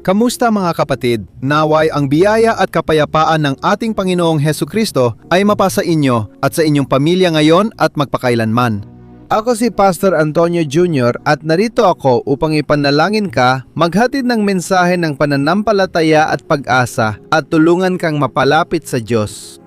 Kamusta mga kapatid? Naway ang biyaya at kapayapaan ng ating Panginoong Hesukristo ay mapasa inyo at sa inyong pamilya ngayon at magpakailanman. Ako si Pastor Antonio Jr. at narito ako upang ipanalangin ka, maghatid ng mensahe ng pananampalataya at pag-asa at tulungan kang mapalapit sa Diyos.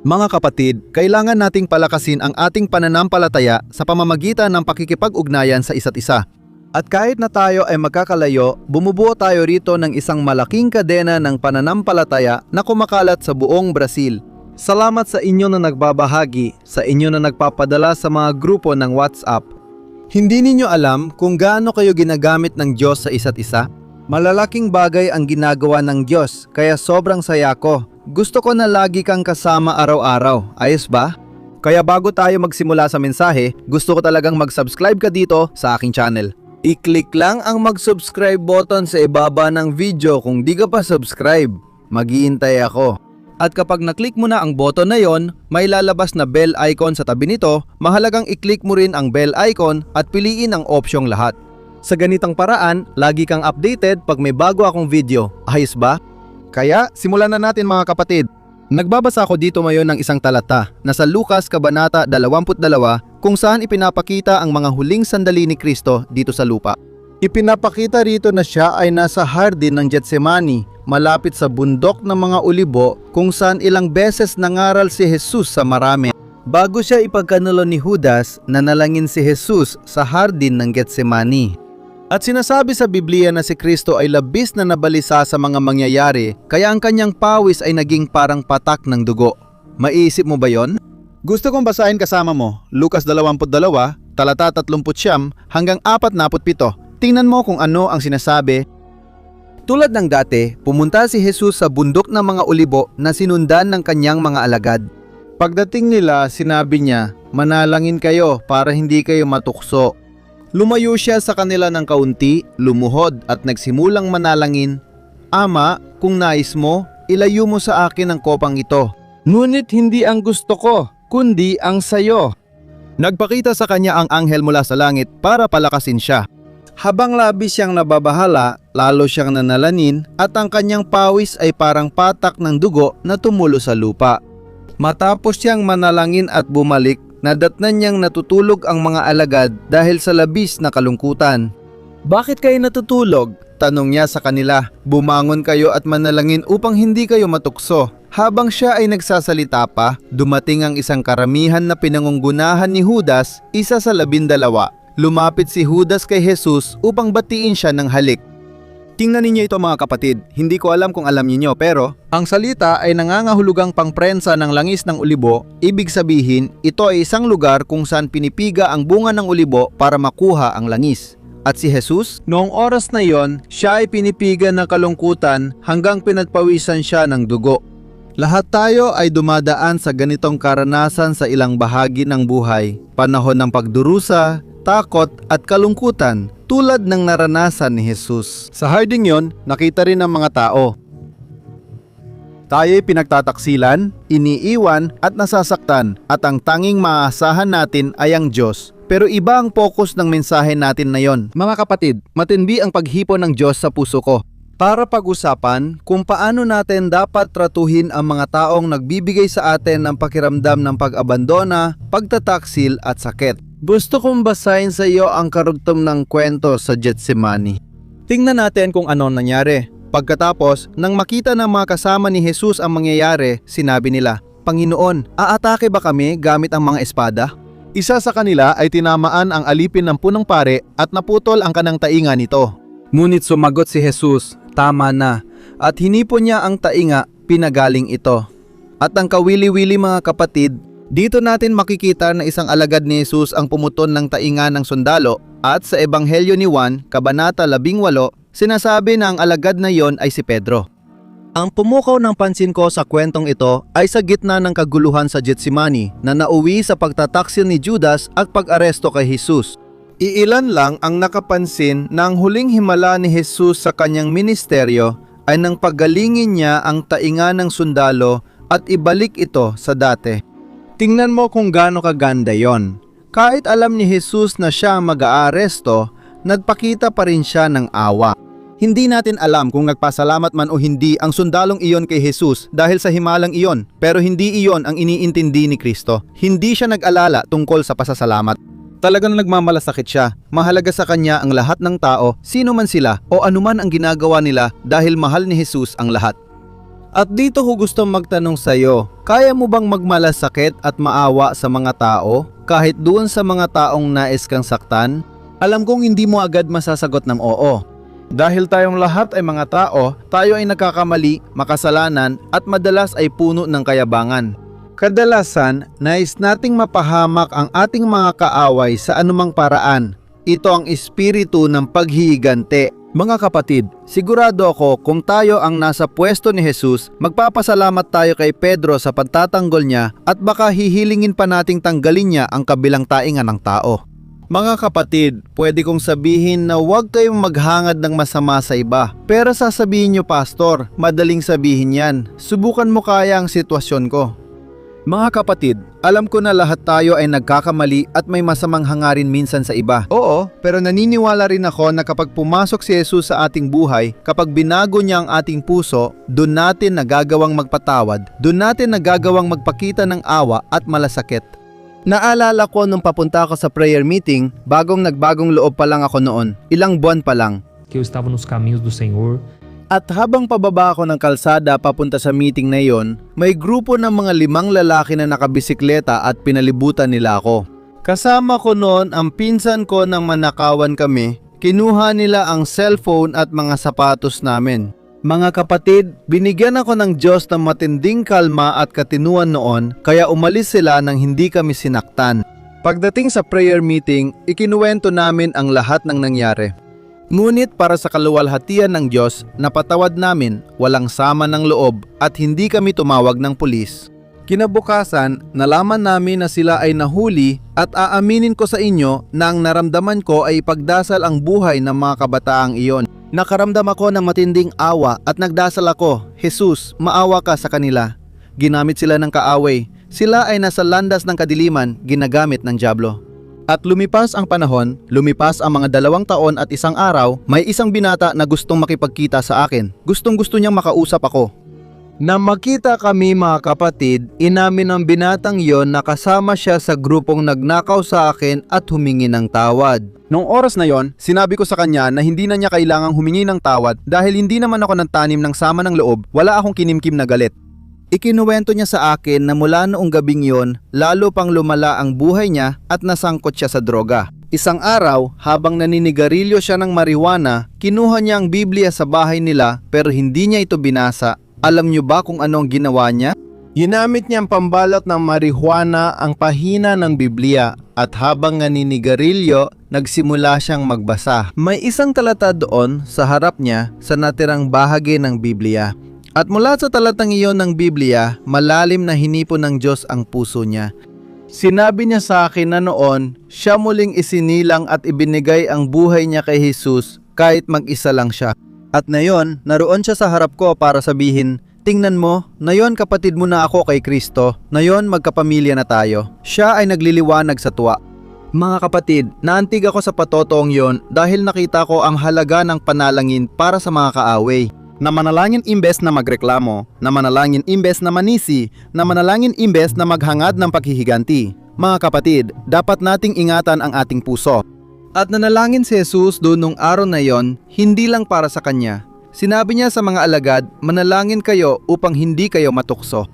Mga kapatid, kailangan nating palakasin ang ating pananampalataya sa pamamagitan ng pakikipag-ugnayan sa isa't isa. At kahit na tayo ay magkakalayo, bumubuo tayo rito ng isang malaking kadena ng pananampalataya na kumakalat sa buong Brazil. Salamat sa inyo na nagbabahagi, sa inyo na nagpapadala sa mga grupo ng WhatsApp. Hindi ninyo alam kung gaano kayo ginagamit ng Diyos sa isa't isa? Malalaking bagay ang ginagawa ng Diyos, kaya sobrang saya ko. Gusto ko na lagi kang kasama araw-araw, ayos ba? Kaya bago tayo magsimula sa mensahe, gusto ko talagang mag-subscribe ka dito sa aking channel. I-click lang ang mag-subscribe button sa ibaba ng video kung di ka pa subscribe. Maghihintay ako. At kapag naklik mo na ang button na yon, may lalabas na bell icon sa tabi nito, mahalagang i-click mo rin ang bell icon at piliin ang opsyong lahat. Sa ganitang paraan, lagi kang updated pag may bago akong video. Ayos ba? Kaya, simulan na natin mga kapatid. Nagbabasa ako dito ngayon ng isang talata na sa Lucas Kabanata 22 kung saan ipinapakita ang mga huling sandali ni Kristo dito sa lupa. Ipinapakita rito na siya ay nasa hardin ng Getsemani, malapit sa bundok ng mga Olibo kung saan ilang beses nangaral si Jesus sa marami. Bago siya ipagkanulo ni Judas, nanalangin si Jesus sa hardin ng Getsemani. At sinasabi sa Biblia na si Kristo ay labis na nabalisa sa mga mangyayari, kaya ang kanyang pawis ay naging parang patak ng dugo. Maiisip mo ba yon? Gusto kong basahin kasama mo, Lucas 22, talata 39 hanggang 47. Tingnan mo kung ano ang sinasabi. Tulad ng dati, pumunta si Jesus sa bundok ng mga Olibo na sinundan ng kanyang mga alagad. Pagdating nila, sinabi niya, manalangin kayo para hindi kayo matukso. Lumayo siya sa kanila ng kaunti, lumuhod at nagsimulang manalangin, Ama, kung nais mo, ilayo mo sa akin ang kopang ito. Ngunit hindi ang gusto ko, kundi ang sayo. Nagpakita sa kanya ang anghel mula sa langit para palakasin siya. Habang labis siyang nababahala, lalo siyang nanalanin at ang kanyang pawis ay parang patak ng dugo na tumulo sa lupa. Matapos siyang manalangin at bumalik, nadatnan niyang natutulog ang mga alagad dahil sa labis na kalungkutan. Bakit kayo natutulog? Tanong niya sa kanila. Bumangon kayo at manalangin upang hindi kayo matukso. Habang siya ay nagsasalita pa, dumating ang isang karamihan na pinangungunahan ni Judas, isa sa 12. Lumapit si Judas kay Jesus upang batiin siya ng halik. Tingnan ninyo ito mga kapatid, hindi ko alam kung alam niyo pero ang salita ay nangangahulugang pangprensa ng langis ng ulibo. Ibig sabihin, ito ay isang lugar kung saan pinipiga ang bunga ng ulibo para makuha ang langis. At si Jesus, noong oras na yon, siya ay pinipiga ng kalungkutan hanggang pinagpawisan siya ng dugo. Lahat tayo ay dumadaan sa ganitong karanasan sa ilang bahagi ng buhay, panahon ng pagdurusa, takot at kalungkutan tulad ng naranasan ni Jesus. Sa harding yon, nakita rin ng mga tao. Tayo'y pinagtataksilan, iniiwan at nasasaktan at ang tanging maaasahan natin ay ang Diyos. Pero iba ang focus ng mensahe natin na yon. Mga kapatid, matindi ang paghipon ng Diyos sa puso ko. Para pag-usapan kung paano natin dapat tratuhin ang mga taong nagbibigay sa atin ng pakiramdam ng pag-abandona, pagtataksil at sakit. Gusto kong basahin sa iyo ang karugtong ng kwento sa Getsemani. Tingnan natin kung ano nangyari. Pagkatapos, nang makita ng mga kasama ni Jesus ang mangyayari, sinabi nila, Panginoon, aatake ba kami gamit ang mga espada? Isa sa kanila ay tinamaan ang alipin ng punong pare at naputol ang kanang tainga nito. Ngunit sumagot si Jesus, tama na, at hinipon niya ang tainga, pinagaling ito. At ang kawili-wili mga kapatid, dito natin makikita na isang alagad ni Jesus ang pumuton ng tainga ng sundalo at sa Ebanghelyo ni Juan, Kabanata 18, sinasabi na ang alagad na yon ay si Pedro. Ang pumukaw ng pansin ko sa kwentong ito ay sa gitna ng kaguluhan sa Getsemani na nauwi sa pagtataksil ni Judas at pag-aresto kay Jesus. Iilan lang ang nakapansin na ang huling himala ni Jesus sa kanyang ministeryo ay nang paggalingin niya ang tainga ng sundalo at ibalik ito sa dati. Tingnan mo kung gaano kaganda yon. Kahit alam ni Jesus na siya mag-aaresto, nagpakita pa rin siya ng awa. Hindi natin alam kung nagpasalamat man o hindi ang sundalong iyon kay Jesus dahil sa himalang iyon, pero hindi iyon ang iniintindi ni Kristo. Hindi siya nag-alala tungkol sa pasasalamat. Talagang nagmamalasakit siya. Mahalaga sa kanya ang lahat ng tao, sino man sila o anuman ang ginagawa nila dahil mahal ni Jesus ang lahat. At dito ko gusto magtanong sa iyo, kaya mo bang magmalasakit at maawa sa mga tao kahit doon sa mga taong nais kang saktan? Alam kong hindi mo agad masasagot ng oo. Dahil tayong lahat ay mga tao, tayo ay nagkakamali, makasalanan at madalas ay puno ng kayabangan. Kadalasan, nais nating mapahamak ang ating mga kaaway sa anumang paraan. Ito ang espiritu ng paghihigante. Mga kapatid, sigurado ako kung tayo ang nasa pwesto ni Jesus, magpapasalamat tayo kay Pedro sa pagtatanggol niya at baka hihilingin pa nating tanggalin niya ang kabilang taingan ng tao. Mga kapatid, pwede kong sabihin na huwag kayong maghangad ng masama sa iba. Pero sasabihin nyo, Pastor, madaling sabihin yan. Subukan mo kaya ang sitwasyon ko. Mga kapatid, alam ko na lahat tayo ay nagkakamali at may masamang hangarin minsan sa iba. Oo, pero naniniwala rin ako na kapag pumasok si Jesus sa ating buhay, kapag binago niya ang ating puso, doon natin nagagawang magpatawad, doon natin nagagawang magpakita ng awa at malasakit. Naalala ko nung papunta ako sa prayer meeting, nagbagong loob pa lang ako noon, ilang buwan pa lang. Que eu estava nos caminhos do Senhor. At habang pababa ako ng kalsada papunta sa meeting na yon, may grupo ng mga 5 lalaki na nakabisikleta at pinalibutan nila ako. Kasama ko noon ang pinsan ko nang manakawan kami, kinuha nila ang cellphone at mga sapatos namin. Mga kapatid, binigyan ako ng Diyos ng matinding kalma at katinuan noon, kaya umalis sila nang hindi kami sinaktan. Pagdating sa prayer meeting, ikinuwento namin ang lahat ng nangyari. Ngunit para sa kaluwalhatian ng Diyos, napatawad namin, walang sama ng loob at hindi kami tumawag ng pulis. Kinabukasan, nalaman namin na sila ay nahuli at aaminin ko sa inyo na ang naramdaman ko ay ipagdasal ang buhay ng mga kabataang iyon. Nakaramdam ako ng matinding awa at nagdasal ako, Jesus, maawa ka sa kanila. Ginamit sila ng kaaway. Sila ay nasa landas ng kadiliman, ginagamit ng dyablo. At lumipas ang panahon, lumipas ang mga 2 taon at 1 araw, may isang binata na gustong makipagkita sa akin. Gustong-gusto niyang makausap ako. Na makita kami mga kapatid, inamin ng binatang yon na kasama siya sa grupong nagnakaw sa akin at humingi ng tawad. Noong oras na yon, sinabi ko sa kanya na hindi na niya kailangang humingi ng tawad dahil hindi naman ako nagtanim ng sama ng loob, wala akong kinimkim na galit. Ikinuwento niya sa akin na mula noong gabing yon, lalo pang lumala ang buhay niya at nasangkot siya sa droga. Isang araw, habang naninigarilyo siya ng marijuana, kinuha niya ang Biblia sa bahay nila pero hindi niya ito binasa. Alam niyo ba kung ano ang ginawa niya? Ginamit niya ang pambalot ng marijuana ang pahina ng Biblia at habang naninigarilyo, nagsimula siyang magbasa. May isang talata doon sa harap niya sa natirang bahagi ng Biblia. At mula sa talatang iyon ng Biblia, malalim na hinipon ng Diyos ang puso niya. Sinabi niya sa akin na noon, siya muling isinilang at ibinigay ang buhay niya kay Jesus kahit mag-isa lang siya. At nayon, naroon siya sa harap ko para sabihin, tingnan mo, nayon kapatid mo na ako kay Kristo, nayon magkapamilya na tayo. Siya ay nagliliwanag sa tuwa. Mga kapatid, naantig ako sa patotoong yon dahil nakita ko ang halaga ng panalangin para sa mga kaaway. Na manalangin imbes na magreklamo, na manalangin imbes na manisi, na manalangin imbes na maghangad ng paghihiganti. Mga kapatid, dapat nating ingatan ang ating puso. At nanalangin si Jesus doon nung araw na yon, hindi lang para sa kanya. Sinabi niya sa mga alagad, manalangin kayo upang hindi kayo matukso.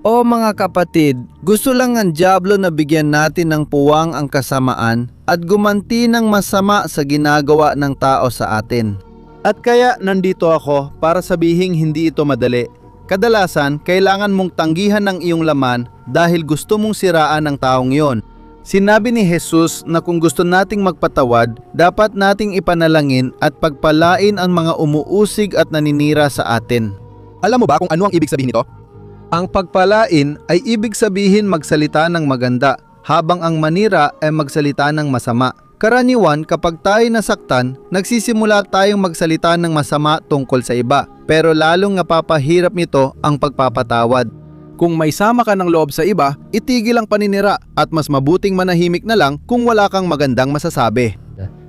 O mga kapatid, gusto lang ng dyablo na bigyan natin ng puwang ang kasamaan at gumanti ng masama sa ginagawa ng tao sa atin. At kaya nandito ako para sabihing hindi ito madali. Kadalasan, kailangan mong tanggihan ng iyong laman dahil gusto mong siraan ng taong yon. Sinabi ni Jesus na kung gusto nating magpatawad, dapat nating ipanalangin at pagpalain ang mga umuusig at naninira sa atin. Alam mo ba kung ano ang ibig sabihin nito? Ang pagpalain ay ibig sabihin magsalita ng maganda, habang ang manira ay magsalita ng masama. Karaniwan kapag tayo nasaktan, nagsisimula tayong magsalita ng masama tungkol sa iba, pero lalong napapahirap nito ang pagpapatawad. Kung may sama ka ng loob sa iba, itigil ang paninira at mas mabuting manahimik na lang kung wala kang magandang masasabi.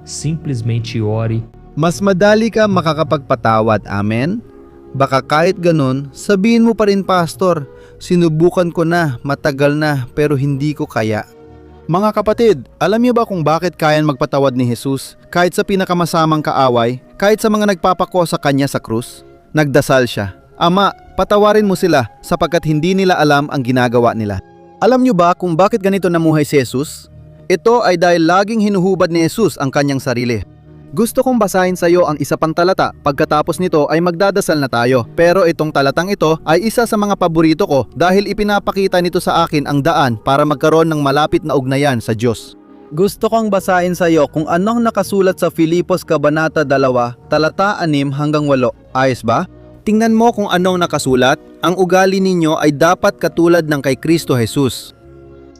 Simplesmente ore Mas madali ka makakapagpatawad, amen? Baka kahit ganun, sabihin mo pa rin, Pastor, sinubukan ko na, matagal na, pero hindi ko kaya. Mga kapatid, alam niyo ba kung bakit kayang magpatawad ni Jesus kahit sa pinakamasamang kaaway, kahit sa mga nagpapako sa kanya sa krus? Nagdasal siya, Ama, patawarin mo sila sapagkat hindi nila alam ang ginagawa nila. Alam niyo ba kung bakit ganito namuhay si Jesus? Ito ay dahil laging hinuhubad ni Jesus ang kanyang sarili. Gusto kong basahin sa iyo ang isa pang talata, pagkatapos nito ay magdadasal na tayo. Pero itong talatang ito ay isa sa mga paborito ko dahil ipinapakita nito sa akin ang daan para magkaroon ng malapit na ugnayan sa Diyos. Gusto kong basahin sa iyo kung anong nakasulat sa Filipos Kabanata 2, talata 6 hanggang 8. Ayos ba? Tingnan mo kung anong nakasulat. Ang ugali ninyo ay dapat katulad ng kay Kristo Jesus.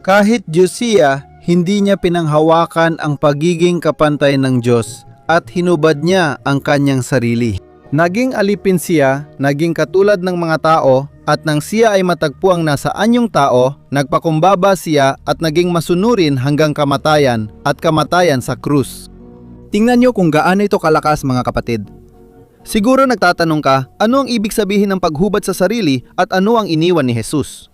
Kahit Diyos siya, hindi niya pinanghawakan ang pagiging kapantay ng Diyos at hinubad niya ang kanyang sarili. Naging alipin siya, naging katulad ng mga tao, at nang siya ay matagpuang nasa anyong tao, nagpakumbaba siya at naging masunurin hanggang kamatayan at kamatayan sa krus. Tingnan niyo kung gaano ito kalakas, mga kapatid. Siguro nagtatanong ka, ano ang ibig sabihin ng paghubad sa sarili at ano ang iniwan ni Jesus?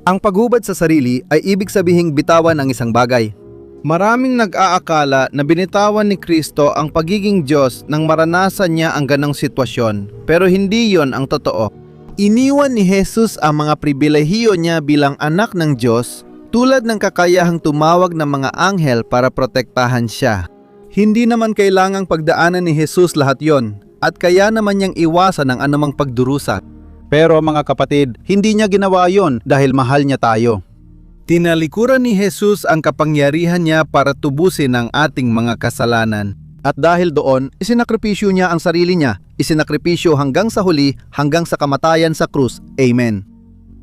Ang paghubad sa sarili ay ibig sabihing bitawan ang isang bagay. Maraming nag-aakala na binitawan ni Kristo ang pagiging Diyos nang maranasan niya ang ganong sitwasyon, pero hindi yon ang totoo. Iniwan ni Jesus ang mga pribilehiyo niya bilang anak ng Diyos, tulad ng kakayahang tumawag ng mga anghel para protektahan siya. Hindi naman kailangang pagdaanan ni Jesus lahat yon, at kaya naman niyang iwasan ang anumang pagdurusa. Pero mga kapatid, hindi niya ginawa yon dahil mahal niya tayo. Tinalikuran ni Jesus ang kapangyarihan niya para tubusin ang ating mga kasalanan. At dahil doon, isinakripisyo niya ang sarili niya, isinakripisyo hanggang sa huli, hanggang sa kamatayan sa krus. Amen.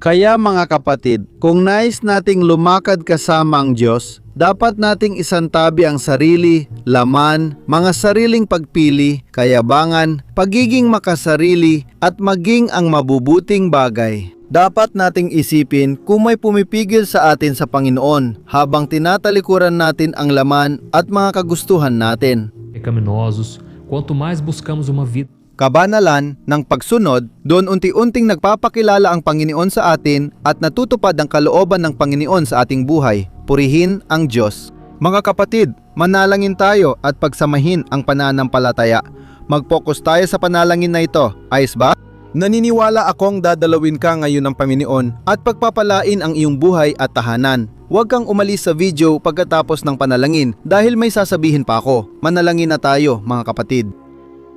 Kaya mga kapatid, kung nais nating lumakad kasama ang Diyos, dapat nating isantabi ang sarili, laman, mga sariling pagpili, kayabangan, pagiging makasarili, at maging ang mabubuting bagay. Dapat nating isipin kung may pumipigil sa atin sa Panginoon habang tinatalikuran natin ang laman at mga kagustuhan natin. Pecaminosos, quanto mais buscamos uma vida Kabanalan ng pagsunod, doon unti-unting nagpapakilala ang Panginoon sa atin at natutupad ang kalooban ng Panginoon sa ating buhay. Purihin ang Diyos. Mga kapatid, manalangin tayo at pagsamahin ang pananampalataya. Mag-focus tayo sa panalangin na ito. Ayos ba? Naniniwala akong dadalawin ka ngayon ng Panginoon at pagpapalain ang iyong buhay at tahanan. Huwag kang umalis sa video pagkatapos ng panalangin dahil may sasabihin pa ako. Manalangin na tayo, mga kapatid.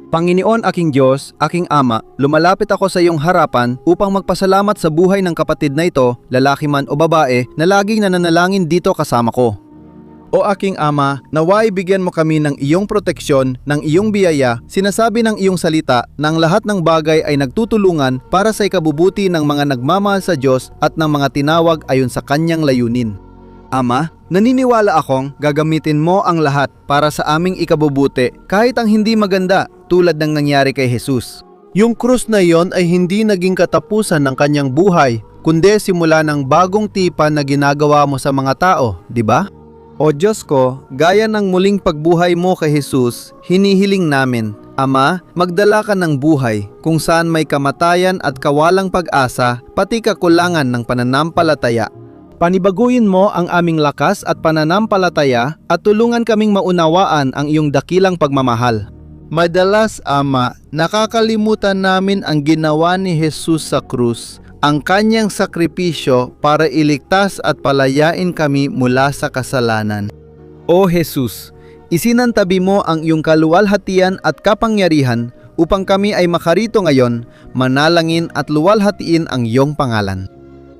Panginoon aking Diyos, aking Ama, lumalapit ako sa iyong harapan upang magpasalamat sa buhay ng kapatid na ito, lalaki man o babae, na laging nananalangin dito kasama ko. O aking Ama, naway bigyan mo kami ng iyong proteksyon, ng iyong biyaya, sinasabi ng iyong salita na ang lahat ng bagay ay nagtutulungan para sa ikabubuti ng mga nagmamahal sa Diyos at ng mga tinawag ayon sa kanyang layunin. Ama, naniniwala akong gagamitin mo ang lahat para sa aming ikabubuti kahit ang hindi maganda tulad ng nangyari kay Jesus. Yung krus na yon ay hindi naging katapusan ng kanyang buhay, kundi simula ng bagong tipan na ginagawa mo sa mga tao, di ba? O Diyos ko, gaya ng muling pagbuhay mo kay Jesus, hinihiling namin, Ama, magdala ka ng buhay kung saan may kamatayan at kawalang pag-asa, pati kakulangan ng pananampalataya. Panibaguin mo ang aming lakas at pananampalataya at tulungan kaming maunawaan ang iyong dakilang pagmamahal. Madalas, Ama, nakakalimutan namin ang ginawa ni Jesus sa krus, ang kanyang sakripisyo para iligtas at palayain kami mula sa kasalanan. O Jesus, isinantabi mo ang iyong kaluwalhatian at kapangyarihan upang kami ay makarito ngayon, manalangin at luwalhatiin ang iyong pangalan.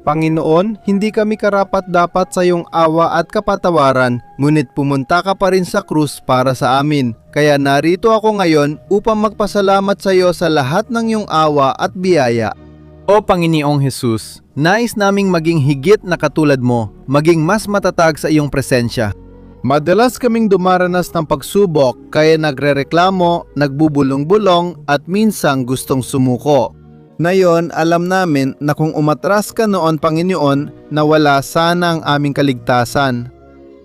Panginoon, hindi kami karapat-dapat sa iyong awa at kapatawaran, ngunit pumunta ka pa rin sa krus para sa amin. Kaya narito ako ngayon upang magpasalamat sa iyo sa lahat ng iyong awa at biyaya. O Panginoong Jesus, nais naming maging higit na katulad mo, maging mas matatag sa iyong presensya. Madalas kaming dumaranas ng pagsubok, kaya nagrereklamo, nagbubulong-bulong at minsang gustong sumuko. Ngayon, alam namin na kung umatras ka noon, Panginoon, nawala sana ang aming kaligtasan.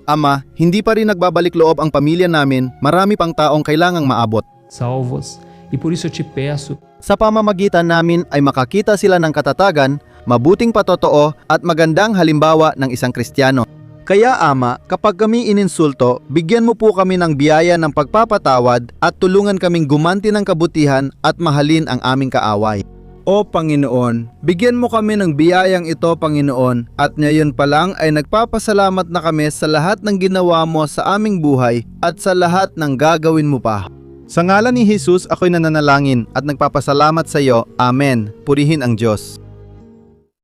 Ama, hindi pa rin nagbabalik loob ang pamilya namin, marami pang taong kailangang maabot. salvas, e por isso eu te peço, Sa pamamagitan namin ay makakita sila ng katatagan, mabuting patotoo at magandang halimbawa ng isang Kristiyano. Kaya Ama, kapag kami ininsulto, bigyan mo po kami ng biyaya ng pagpapatawad at tulungan kaming gumanti ng kabutihan at mahalin ang aming kaaway. O Panginoon, bigyan mo kami ng biyayang ito, Panginoon, at ngayon pa lang ay nagpapasalamat na kami sa lahat ng ginawa mo sa aming buhay at sa lahat ng gagawin mo pa. Sa ngalan ni Jesus, ako'y nananalangin at nagpapasalamat sa iyo. Amen. Purihin ang Diyos.